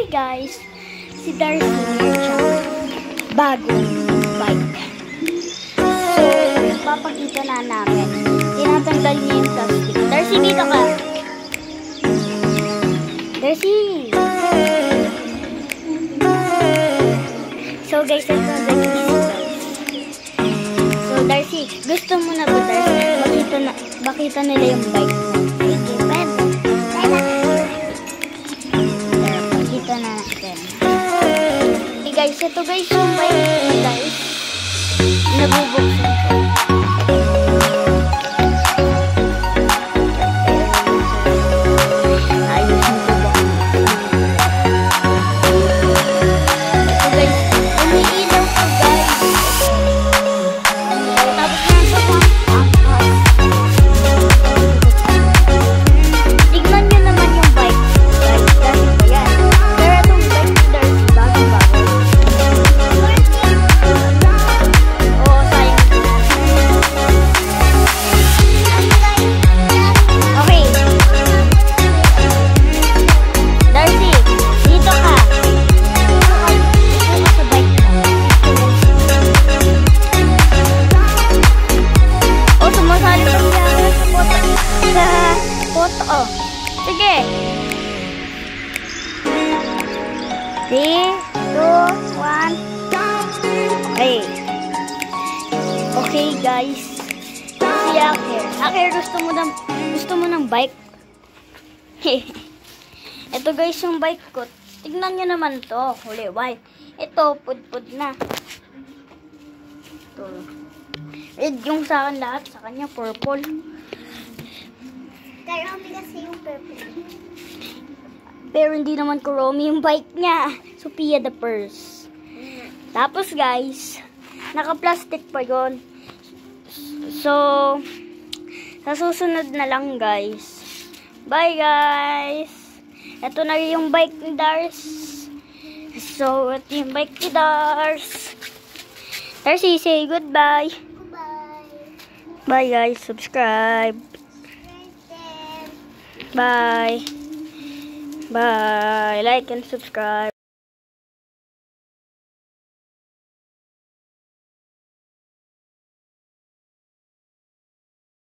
guys, si Darcy siyang bagong bike. So, papakita na namin. Tinatanggal niya yung plastic. Darcy, dito ka. Darcy! So guys, ito na Darcy. So Darcy, gusto mo na ba Darcy? Makita nila yung bike mo. Sige, pwede. Makita na natin. Okay guys, ito guys yung bike mo guys. Nabubuksan ko. Oh, sige. 3, 2, 1. Okay. Okay, guys. Si Aker. Aker, gusto mo ng bike? Ito guys, yung bike ko. Tignan nyo naman to. Huli, why? Ito, pud-pud na. Ito. Red yung sa akin lahat. Sa kanya, purple. Karami kasi yung purple. Pero hindi naman Kuromi yung bike niya. Sophia the Purse. Tapos guys, naka-plastic pa yon. So, sa susunod na lang guys. Bye guys! Ito na yung bike ni Dars. So, ito yung bike ni Dars. Darcy, say goodbye. Goodbye. Bye guys, subscribe. Bye. Bye. Like and subscribe.